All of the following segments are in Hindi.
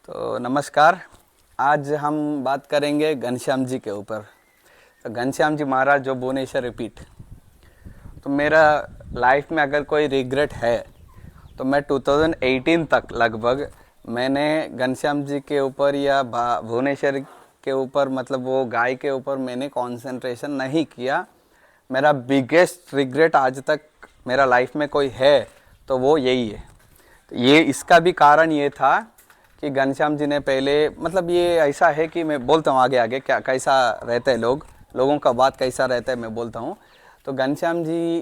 तो नमस्कार। आज हम बात करेंगे घनश्याम जी के ऊपर। तो घनश्याम जी महाराज जो भुवनेश्वर रिपीट। तो मेरा लाइफ में अगर कोई रिग्रेट है तो मैं 2018 तक लगभग मैंने घनश्याम जी के ऊपर या भुवनेश्वर के ऊपर मतलब वो गाय के ऊपर मैंने कंसंट्रेशन नहीं किया। मेरा बिगेस्ट रिग्रेट आज तक मेरा लाइफ में कोई है तो वो यही है। तो ये इसका भी कारण ये था कि घनश्याम जी ने पहले मतलब ये ऐसा है कि मैं बोलता हूँ आगे आगे क्या कैसा रहते हैं लोगों का बात कैसा रहता है मैं बोलता हूँ। तो घनश्याम जी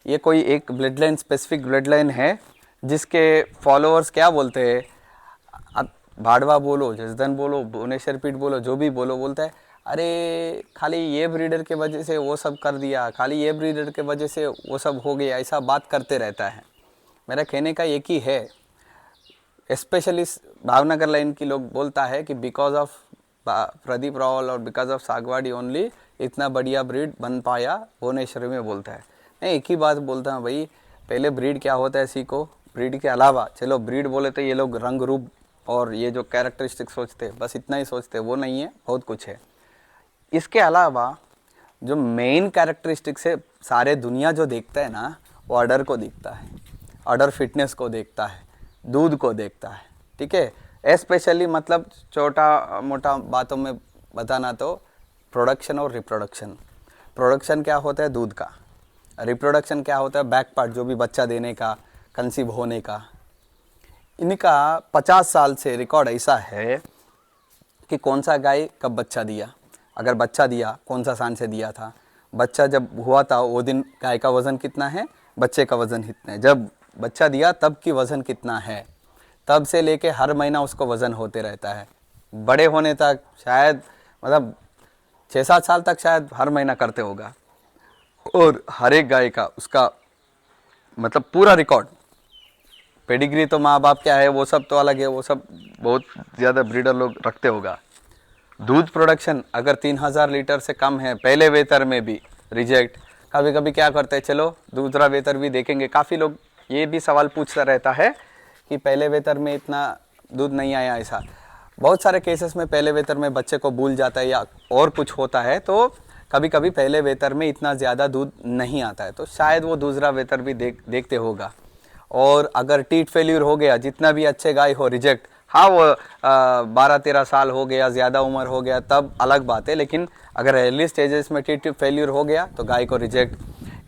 ये कोई एक blood line specific blood line है जिसके फॉलोअर्स क्या बोलते हैं, आप भाड़वा बोलो, जसदन बोलो, भुवनेश्वर पीठ बोलो, जो भी बोलो, बोलता है अरे खाली ये ब्रीडर के वजह से वो सब कर दिया, खाली ये ब्रीडर के वजह से वो सब हो गया, ऐसा बात करते रहता है। मेरा कहने का एक ही है, स्पेशली भावनगर लाइन की लोग बोलता है कि बिकॉज ऑफ प्रदीप रावल और बिकॉज ऑफ सागवाड़ी ओनली इतना बढ़िया ब्रीड बन पाया भुवनेश्वर में, बोलता है। मैं एक ही बात बोलता हूँ भाई, पहले ब्रीड क्या होता है सीखो। ब्रीड के अलावा चलो ब्रीड बोले तो ये लोग रंग रूप और ये जो कैरेक्टरिस्टिक सोचते हैं बस इतना ही सोचते हैं, वो नहीं है, बहुत कुछ है। इसके अलावा जो मेन कैरेक्टरिस्टिक्स है सारे दुनिया जो देखता है ना, वो अडर को देखता है, अडर फिटनेस को देखता है, दूध को देखता है। ठीक है, स्पेशली मतलब छोटा मोटा बातों में बताना तो प्रोडक्शन और रिप्रोडक्शन। प्रोडक्शन क्या होता है दूध का, रिप्रोडक्शन क्या होता है बैक पार्ट जो भी बच्चा देने का, कंसीव होने का। इनका 50 साल से रिकॉर्ड ऐसा है कि कौन सा गाय कब बच्चा दिया, अगर बच्चा दिया कौन सा सान से दिया था, बच्चा जब हुआ था वो दिन गाय का वज़न कितना है, बच्चे का वज़न कितना है, जब बच्चा दिया तब की वज़न कितना है, तब से लेके हर महीना उसको वज़न होते रहता है। बड़े होने तक शायद मतलब 6-7 साल तक शायद हर महीना करते होगा। और हर एक गाय का उसका मतलब पूरा रिकॉर्ड। पेडिग्री तो माँ बाप क्या है वो सब तो अलग है, वो सब बहुत ज़्यादा ब्रीडर लोग रखते होगा। दूध प्रोडक्शन अगर 3000 लीटर से कम है पहले वेतर में भी रिजेक्ट। कभी कभी क्या करते हैं, चलो दूसरा वेतर भी देखेंगे। काफ़ी लोग ये भी सवाल पूछता रहता है कि पहले वेतर में इतना दूध नहीं आया, ऐसा बहुत सारे केसेस में पहले वेतर में बच्चे को भूल जाता है या और कुछ होता है, तो कभी कभी पहले वेतर में इतना ज़्यादा दूध नहीं आता है, तो शायद वो दूसरा वेतर भी देखते होगा। और अगर टीट फेल्यूर हो गया, जितना भी अच्छे गाय हो रिजेक्ट, हाँ वो 12-13 साल हो गया, ज़्यादा उम्र हो गया तब अलग बात है, लेकिन अगर अर्ली स्टेजेस में टीट फेल्यूर हो गया तो गाय को रिजेक्ट।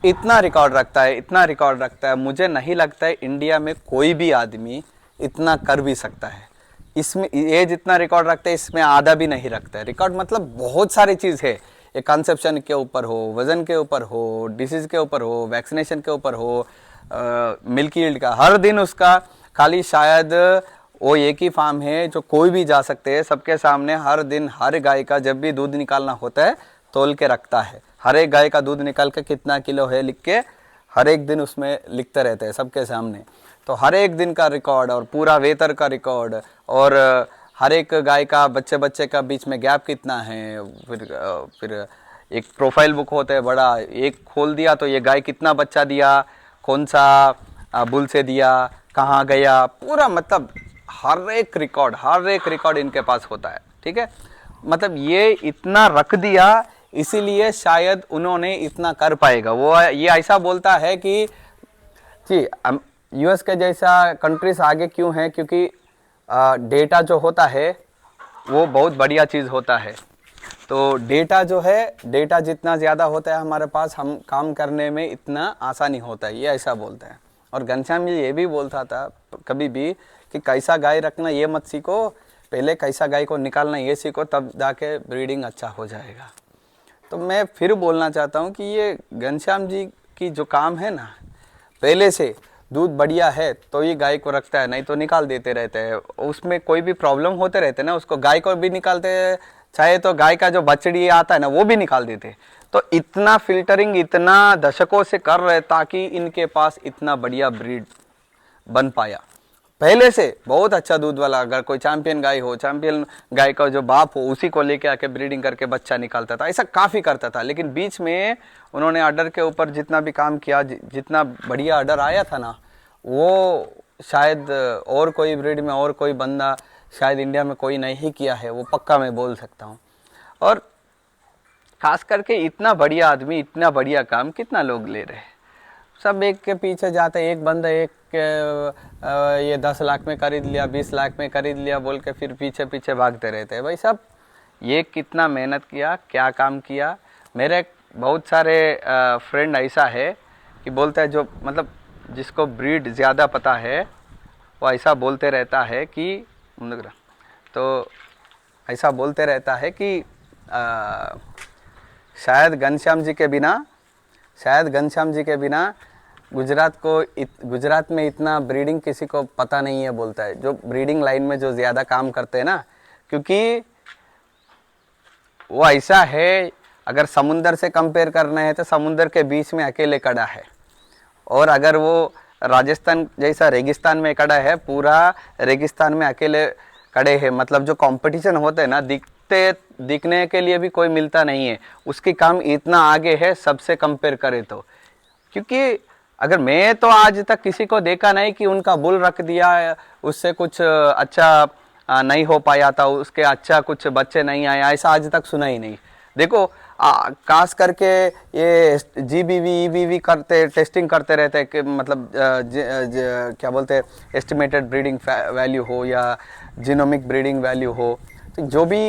इतना रिकॉर्ड रखता है, इतना रिकॉर्ड रखता है। मुझे नहीं लगता है इंडिया में कोई भी आदमी इतना कर भी सकता है। इसमें ये जितना रिकॉर्ड रखता है इसमें आधा भी नहीं रखता है। रिकॉर्ड मतलब बहुत सारी चीज़ है, ये कंसेप्शन के ऊपर हो, वज़न के ऊपर हो, डिसीज़ के ऊपर हो, वैक्सीनेशन के ऊपर हो, मिल्क यील्ड का, हर दिन उसका खाली शायद वो एक ही फार्म है जो कोई भी जा सकते हैं, सबके सामने हर दिन हर गाय का जब भी दूध निकालना होता है तोल के रखता है। हर एक गाय का दूध निकाल के कितना किलो है लिख के हर एक दिन उसमें लिखते रहते हैं सबके सामने। तो हर एक दिन का रिकॉर्ड और पूरा वेतर का रिकॉर्ड और हर एक गाय का बच्चे बच्चे का बीच में गैप कितना है। फिर एक प्रोफाइल बुक होता है बड़ा, एक खोल दिया तो ये गाय कितना बच्चा दिया, कौन सा बुल से दिया, कहाँ गया, पूरा मतलब हर एक रिकॉर्ड इनके पास होता है। ठीक है, मतलब ये इतना रख दिया इसीलिए शायद उन्होंने इतना कर पाएगा। वो ये ऐसा बोलता है कि जी यूएस के जैसा कंट्रीज आगे क्यों है, क्योंकि डेटा जो होता है वो बहुत बढ़िया चीज़ होता है। तो डेटा जो है, डेटा जितना ज़्यादा होता है हमारे पास, हम काम करने में इतना आसानी होता है, ये ऐसा बोलता है। और घनश्याम जी ये भी बोलता था कभी भी कि कैसा गाय रखना ये मत सीखो, पहले कैसा गाय को निकालना ये सीखो, तब जाके ब्रीडिंग अच्छा हो जाएगा। तो मैं फिर बोलना चाहता हूँ कि ये घनश्याम जी की जो काम है ना, पहले से दूध बढ़िया है तो ये गाय को रखता है, नहीं तो निकाल देते रहते हैं। उसमें कोई भी प्रॉब्लम होते रहते ना, उसको गाय को भी निकालते हैं, चाहे तो गाय का जो बछड़ी आता है ना वो भी निकाल देते। तो इतना फिल्टरिंग इतना दशकों से कर रहे ताकि इनके पास इतना बढ़िया ब्रीड बन पाया। पहले से बहुत अच्छा दूध वाला, अगर कोई चैंपियन गाय हो, चैंपियन गाय का जो बाप हो उसी को लेके आके ब्रीडिंग करके बच्चा निकालता था, ऐसा काफ़ी करता था। लेकिन बीच में उन्होंने अडर के ऊपर जितना भी काम किया, जितना बढ़िया अडर आया था ना, वो शायद और कोई ब्रीड में और कोई बंदा शायद इंडिया में कोई नहीं किया है, वो पक्का मैं बोल सकता हूँ। और खास करके इतना बढ़िया आदमी, इतना बढ़िया काम कितना लोग ले रहे हैं। सब एक के पीछे जाते, एक बंदा ये 10 लाख में खरीद लिया, 20 लाख में खरीद लिया बोल के फिर पीछे पीछे भागते रहते हैं। भाई सब ये कितना मेहनत किया, क्या काम किया। मेरे बहुत सारे फ्रेंड ऐसा है कि बोलते हैं, जो मतलब जिसको ब्रीड ज़्यादा पता है वो ऐसा बोलते रहता है कि तो ऐसा बोलते रहता है कि शायद घनश्याम जी के बिना गुजरात में इतना ब्रीडिंग किसी को पता नहीं है, बोलता है, जो ब्रीडिंग लाइन में जो ज़्यादा काम करते हैं ना। क्योंकि वो ऐसा है, अगर समुंदर से कंपेयर करना है तो समुंदर के बीच में अकेले खड़ा है, और अगर वो राजस्थान जैसा रेगिस्तान में खड़ा है, पूरा रेगिस्तान में अकेले खड़े हैं, मतलब जो कंपटीशन होते हैं ना, दिखने के लिए भी कोई मिलता नहीं है, उसकी काम इतना आगे है सबसे कंपेयर करे तो। क्योंकि अगर मैं तो आज तक किसी को देखा नहीं कि उनका बुल रख दिया, उससे कुछ अच्छा नहीं हो पाया था, उसके अच्छा कुछ बच्चे नहीं आए, ऐसा आज तक सुना ही नहीं। देखो खास करके ये GBV EBV करते, टेस्टिंग करते रहते हैं कि मतलब क्या बोलते हैं, एस्टिमेटेड ब्रीडिंग वैल्यू हो या जीनोमिक ब्रीडिंग वैल्यू हो, तो जो भी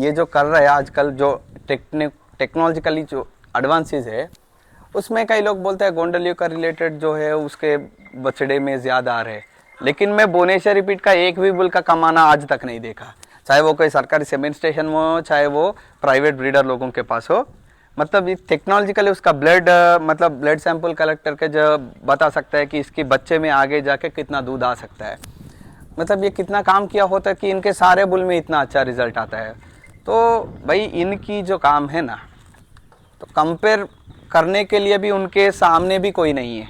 ये जो कर रहे हैं आजकल, जो टेक्नोलॉजिकली जो एडवांसेस है, उसमें कई लोग बोलते हैं गोंडलियो का रिलेटेड जो है उसके बछड़े में ज़्यादा आ रहे। लेकिन मैं भुवनेश्वर रिपीट का एक भी बुल का कमाना आज तक नहीं देखा, चाहे वो कोई सरकारी सीमेंट स्टेशन में हो, चाहे वो प्राइवेट ब्रीडर लोगों के पास हो। मतलब टेक्नोलॉजिकली उसका ब्लड सैंपल कलेक्ट करके जो बता सकता है कि इसके बच्चे में आगे जाके कितना दूध आ सकता है। मतलब ये कितना काम किया होता है कि इनके सारे बुल में इतना अच्छा रिजल्ट आता है। तो भाई इनकी जो काम है ना, तो कंपेयर करने के लिए भी उनके सामने भी कोई नहीं है,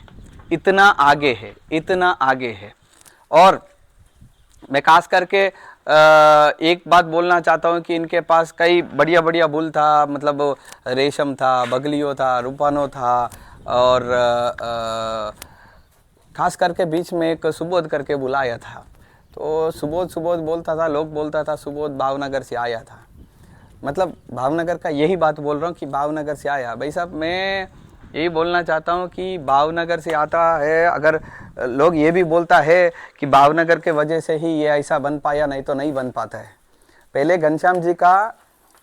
इतना आगे है, इतना आगे है। और मैं खास करके एक बात बोलना चाहता हूँ कि इनके पास कई बढ़िया बढ़िया बुल था, मतलब रेशम था, बगलियो था, रूपानो था, और खास करके बीच में एक सुबोध करके बुलाया था। तो सुबोध बोलता था, लोग बोलता था सुबोध भावनगर से आया था। मतलब भावनगर का यही बात बोल रहा हूँ कि भावनगर से आया। भाई साहब मैं यही बोलना चाहता हूँ कि भावनगर से आता है, अगर लोग ये भी बोलता है कि भावनगर के वजह से ही ये ऐसा बन पाया, नहीं तो नहीं बन पाता है। पहले घनश्याम जी का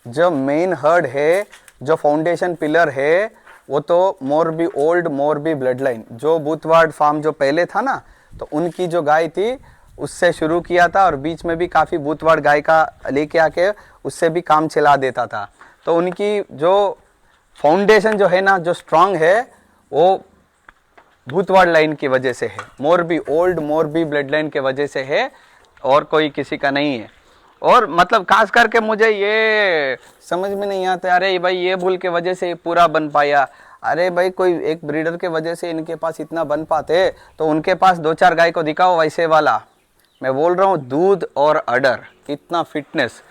जो मेन हर्ड है, जो फाउंडेशन पिलर है, वो तो मोरबी ब्लड लाइन, जो बूथवार्ड फार्म जो पहले था ना, तो उनकी जो गाय थी उससे शुरू किया था, और बीच में भी काफ़ी बूथवार्ड गाय का लेके आके उससे भी काम चला देता था। तो उनकी जो फाउंडेशन जो है ना, जो स्ट्रांग है, वो बूथवार्ड लाइन की वजह से है, मोरबी ब्लड लाइन के वजह से है, और कोई किसी का नहीं है। और मतलब खास करके मुझे ये समझ में नहीं आता, अरे भाई ये भूल के वजह से पूरा बन पाया। अरे भाई कोई एक ब्रीडर के वजह से इनके पास इतना बन पाते, तो उनके पास 2-4 गाय को दिखाओ वैसे वाला। मैं बोल रहा हूँ दूध और अडर, इतना फिटनेस,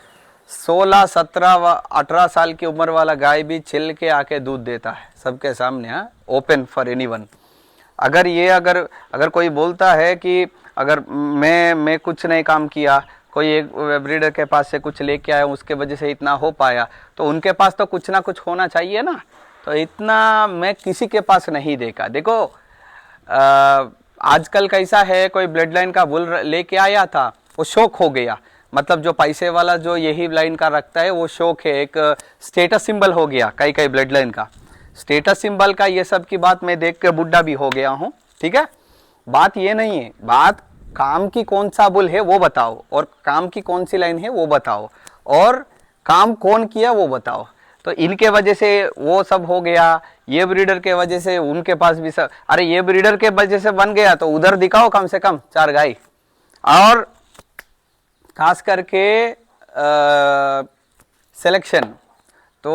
16, 17, 18 साल की उम्र वाला गाय भी छिल के आके दूध देता है सबके सामने, ओपन फॉर एनीवन। अगर कोई बोलता है कि अगर मैं कुछ नहीं काम किया, कोई एक ब्रीडर के पास से कुछ लेके आया उसके वजह से इतना हो पाया, तो उनके पास तो कुछ ना कुछ होना चाहिए ना। तो इतना मैं किसी के पास नहीं देखा। देखो आजकल कैसा है, कोई ब्लड लाइन का बुल लेके आया था, वो शौक हो गया, मतलब जो पैसे वाला जो यही लाइन का रखता है वो शौक है, एक स्टेटस सिंबल हो गया कई ब्लड लाइन का, स्टेटस सिंबल का। ये सब की बात मैं देख के बुढ़ा भी हो गया हूँ, ठीक है। बात ये नहीं है, बात काम की कौन सा बुल है वो बताओ, और काम की कौन सी लाइन है वो बताओ, और काम कौन किया वो बताओ। तो इनके वजह से वो सब हो गया, ये ब्रीडर के वजह से उनके पास भी सब, अरे ये ब्रीडर के वजह से बन गया तो उधर दिखाओ कम से कम 4 गाय। और खास करके सिलेक्शन, तो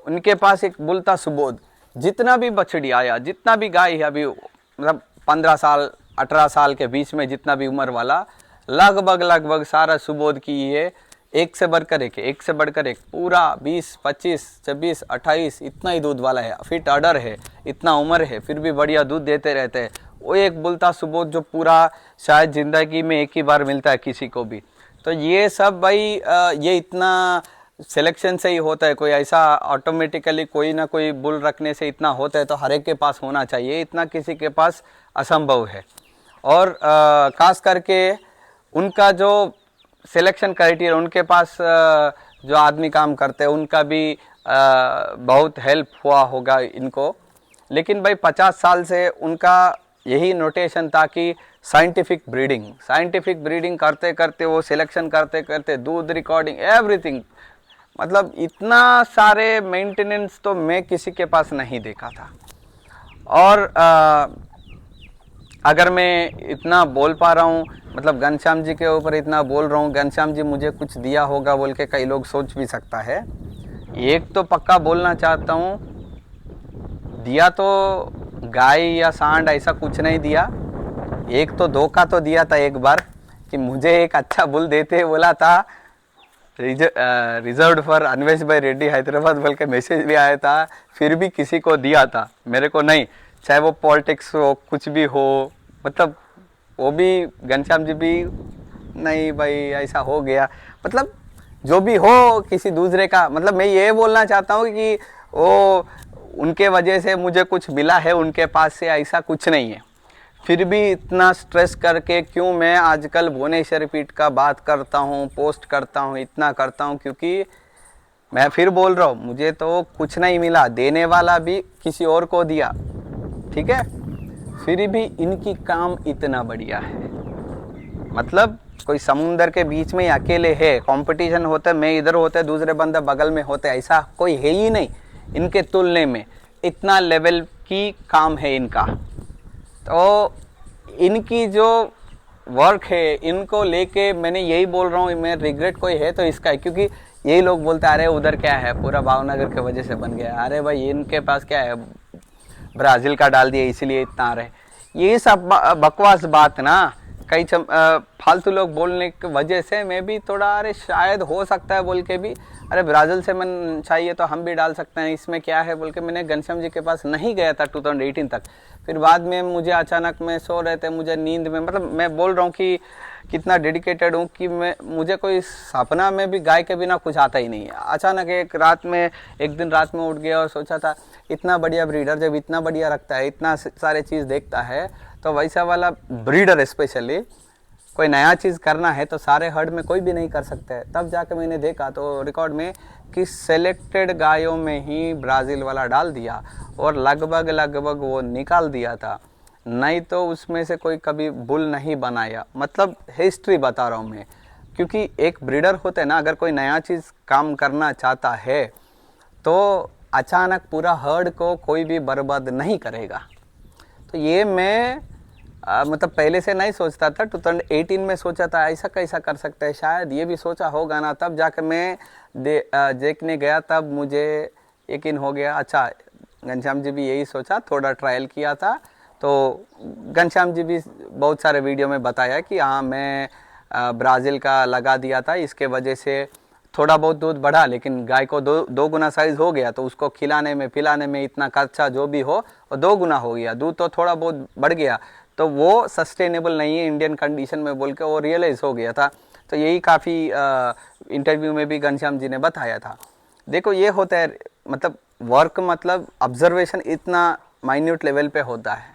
उनके पास एक बुल था सुबोध, जितना भी बछड़ी आया, जितना भी गाय है अभी, मतलब 15 साल 18 साल के बीच में जितना भी उम्र वाला, लगभग सारा सुबोध की है, एक से बढ़कर एक पूरा 20, 25, 26, 28 इतना ही दूध वाला है, फिट ऑर्डर है, इतना उम्र है, फिर भी बढ़िया दूध देते रहते हैं। वो एक बुल था सुबोध जो पूरा शायद जिंदगी में एक ही बार मिलता है किसी को भी, तो ये सब भाई ये इतना सिलेक्शन से ही होता है, कोई ऐसा ऑटोमेटिकली कोई ना कोई बुल रखने से इतना होता है, तो हर एक के पास होना चाहिए, इतना किसी के पास असंभव है। और खास करके उनका जो सिलेक्शन क्राइटेरिया, उनके पास जो आदमी काम करते हैं उनका भी बहुत हेल्प हुआ होगा इनको। लेकिन भाई 50 साल से उनका यही नोटेशन था कि साइंटिफिक ब्रीडिंग करते करते वो सिलेक्शन करते करते दूध रिकॉर्डिंग एवरीथिंग, मतलब इतना सारे मेंटेनेंस तो मैं किसी के पास नहीं देखा था। और अगर मैं इतना बोल पा रहा हूँ, मतलब घनश्याम जी के ऊपर इतना बोल रहा हूँ, घनश्याम जी मुझे कुछ दिया होगा बोल के कई लोग सोच भी सकता है। एक तो पक्का बोलना चाहता हूँ, दिया तो गाय या सांड ऐसा कुछ नहीं दिया। एक तो धोखा तो दिया था एक बार कि मुझे एक अच्छा बुल देते बोला था, रिजर्व्ड फॉर अन्वेश भाई रेड्डी हैदराबाद बोल के मैसेज भी आया था, फिर भी किसी को दिया था, मेरे को नहीं। चाहे वो पॉलिटिक्स हो, कुछ भी हो, मतलब वो भी घनश्याम जी भी नहीं भाई ऐसा हो गया, मतलब जो भी हो किसी दूसरे का, मतलब मैं ये बोलना चाहता हूँ कि वो उनके वजह से मुझे कुछ मिला है, उनके पास से ऐसा कुछ नहीं है। फिर भी इतना स्ट्रेस करके क्यों मैं आजकल भुवनेश्वर रिपीट का बात करता हूँ, पोस्ट करता हूँ, इतना करता हूँ, क्योंकि मैं फिर बोल रहा हूँ मुझे तो कुछ नहीं मिला, देने वाला भी किसी और को दिया, ठीक है, फिर भी इनकी काम इतना बढ़िया है। मतलब कोई समुंदर के बीच में अकेले है, कंपटीशन होता है, मैं इधर होता है दूसरे बंदा बगल में होते, ऐसा कोई है ही नहीं इनके तुलने में, इतना लेवल की काम है इनका। तो इनकी जो वर्क है इनको लेके मैंने यही बोल रहा हूँ, मैं रिग्रेट कोई है तो इसका है, क्योंकि यही लोग बोलते हैं अरे उधर क्या है, पूरा भावनगर के वजह से बन गया, अरे भाई इनके पास क्या है, ब्राज़ील का डाल दिया इसीलिए इतना आ रहे, ये सब बकवास बात ना, कई फालतू लोग बोलने की वजह से मैं भी थोड़ा अरे शायद हो सकता है बोल के भी, अरे ब्राज़ील से मन चाहिए तो हम भी डाल सकते हैं, इसमें क्या है बोल के मैंने घनश्याम जी के पास नहीं गया था 2018 तक। फिर बाद में मुझे अचानक, मैं सो रहे थे, मुझे नींद में, मतलब मैं बोल रहा हूँ कि कितना डेडिकेटेड हूँ कि मुझे कोई सपना में भी गाय के बिना कुछ आता ही नहीं है। अचानक एक दिन रात में उठ गया और सोचा था इतना बढ़िया ब्रीडर जब इतना बढ़िया रखता है, इतना सारे चीज़ देखता है, तो वैसा वाला ब्रीडर स्पेशली कोई नया चीज़ करना है तो सारे हर्ड में कोई भी नहीं कर सकता है। तब जाके मैंने देखा तो रिकॉर्ड में कि सेलेक्टेड गायों में ही ब्राज़ील वाला डाल दिया और लगभग वो निकाल दिया था, नहीं तो उसमें से कोई कभी बुल नहीं बनाया। मतलब हिस्ट्री बता रहा हूँ मैं, क्योंकि एक ब्रीडर होते हैं ना, अगर कोई नया चीज़ काम करना चाहता है तो अचानक पूरा हर्ड को कोई भी बर्बाद नहीं करेगा। तो ये मैं मतलब पहले से नहीं सोचता था, 2018 में सोचा था ऐसा कैसा कर सकता है, शायद ये भी सोचा होगा ना, तब जाकर मैं देखने गया, तब मुझे यकीन हो गया। अच्छा, घनश्याम जी भी यही सोचा, थोड़ा ट्रायल किया था, तो घनश्याम जी भी बहुत सारे वीडियो में बताया कि हाँ मैं ब्राज़ील का लगा दिया था, इसके वजह से थोड़ा बहुत दूध बढ़ा, लेकिन गाय को दो गुना साइज़ हो गया, तो उसको खिलाने में पिलाने में इतना खर्चा जो भी हो वो 2 गुना हो गया, दूध तो थोड़ा बहुत बढ़ गया, तो वो सस्टेनेबल नहीं है इंडियन कंडीशन में बोल के वो रियलाइज़ हो गया था। तो यही काफ़ी इंटरव्यू में भी घनश्याम जी ने बताया था। देखो ये होता है, मतलब वर्क, मतलब ऑब्जर्वेशन इतना माइन्यूट लेवल पे होता है,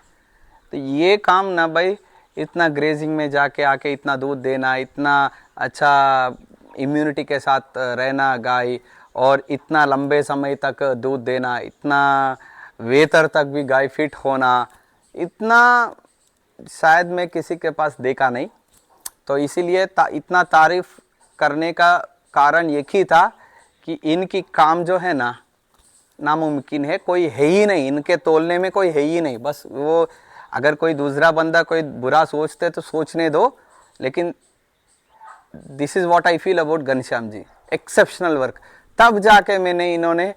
तो ये काम ना भाई इतना ग्रेजिंग में जाके आके इतना दूध देना, इतना अच्छा इम्यूनिटी के साथ रहना गाय, और इतना लंबे समय तक दूध देना, इतना वेतर तक भी गाय फिट होना, इतना शायद मैं किसी के पास देखा नहीं। तो इसीलिए इतना तारीफ करने का कारण एक ही था कि इनकी काम जो है ना नामुमकिन है, कोई है ही नहीं इनके तोलने में, कोई है ही नहीं। बस वो अगर कोई दूसरा बंदा कोई बुरा सोचते तो सोचने दो, लेकिन this is what I feel about Ghanshyam ji, exceptional work. तब जाके मैंने इन्होंने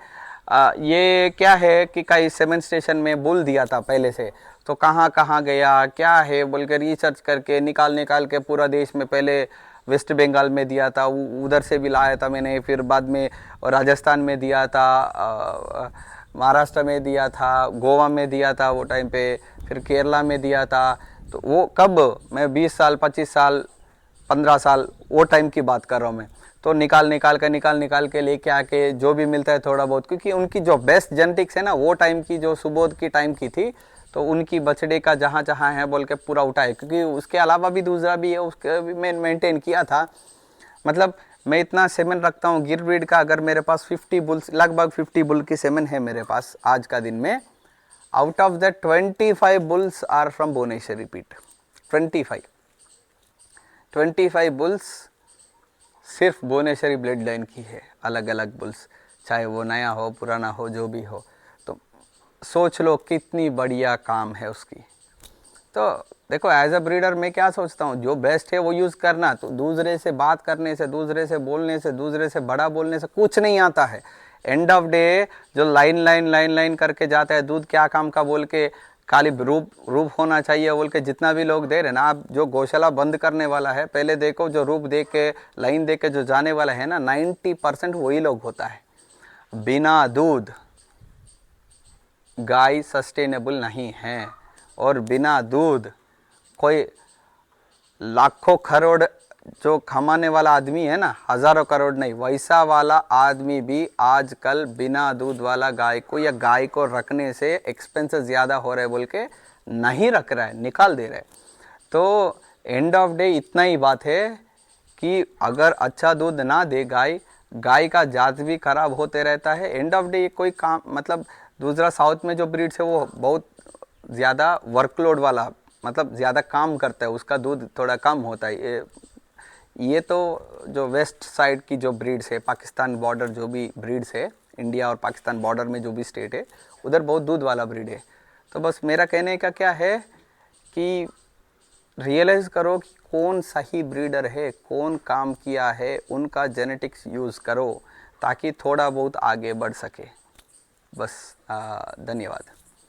ये क्या है कि कई सेवन स्टेशन में बुल दिया था पहले से, तो कहाँ कहाँ गया क्या है बोल के रिसर्च करके निकाल के पूरा देश में, पहले वेस्ट बंगाल में दिया था, उधर से भी लाया था मैंने, फिर बाद में राजस्थान में दिया था, महाराष्ट्र में दिया था, गोवा में दिया था वो टाइम पे, फिर केरला में दिया था। तो वो कब मैं 20 साल 25 साल 15 साल वो टाइम की बात कर रहा हूँ मैं। तो निकाल के लेके आके जो भी मिलता है थोड़ा बहुत, क्योंकि उनकी जो बेस्ट जेनेटिक्स है ना वो टाइम की, जो सुबोध की टाइम की थी, तो उनकी बछड़े का जहाँ जहाँ है बोल के पूरा उठाए, क्योंकि उसके अलावा भी दूसरा भी है, उसके भी मैं मेंटेन किया था। मतलब मैं इतना सेमन रखता हूँ गिर ब्रीड का, अगर मेरे पास 50 बुल्स, लगभग 50 बुल की सेमन है मेरे पास आज का दिन में। Out of that 25 bulls are from Bhubaneswar repeat. 25 bulls सिर्फ भुवनेश्वरी ब्लड लाइन की है, अलग अलग बुल्स, चाहे वो नया हो पुराना हो जो भी हो। तो सोच लो कितनी बढ़िया काम है उसकी। तो देखो एज अ ब्रीडर मैं क्या सोचता हूँ, जो बेस्ट है वो यूज़ करना। तो दूसरे से बात करने से, दूसरे से बोलने से, दूसरे से बड़ा बोलने से कुछ नहीं आता है। एंड ऑफ डे जो लाइन करके जाता है, दूध क्या काम का बोल के, खाली रूप होना चाहिए बोल के जितना भी लोग दे रहे ना, आप जो गौशाला बंद करने वाला है, पहले देखो जो रूप दे के लाइन दे के जो जाने वाला है ना, 90% वही लोग होता है। बिना दूध गाय सस्टेनेबल नहीं है, और बिना दूध कोई लाखों करोड़ जो कमाने वाला आदमी है ना, हजारों करोड़ नहीं, वैसा वाला आदमी भी आजकल बिना दूध वाला गाय को या गाय को रखने से एक्सपेंसेस ज़्यादा हो रहे बोल के नहीं रख रहा है, निकाल दे रहा है। तो एंड ऑफ डे इतना ही बात है कि अगर अच्छा दूध ना दे गाय, गाय का जात भी खराब होते रहता है। एंड ऑफ डे कोई काम, मतलब दूसरा साउथ में जो ब्रीड्स है वो बहुत ज़्यादा वर्कलोड वाला, मतलब ज़्यादा काम करता है, उसका दूध थोड़ा कम होता है। ये तो जो वेस्ट साइड की जो ब्रीड्स है, पाकिस्तान बॉर्डर जो भी ब्रीड्स है, इंडिया और पाकिस्तान बॉर्डर में जो भी स्टेट है, उधर बहुत दूध वाला ब्रीड है। तो बस मेरा कहने का क्या है कि रियलाइज़ करो कि कौन सही ब्रीडर है, कौन काम किया है, उनका जेनेटिक्स यूज़ करो ताकि थोड़ा बहुत आगे बढ़ सके। बस धन्यवाद।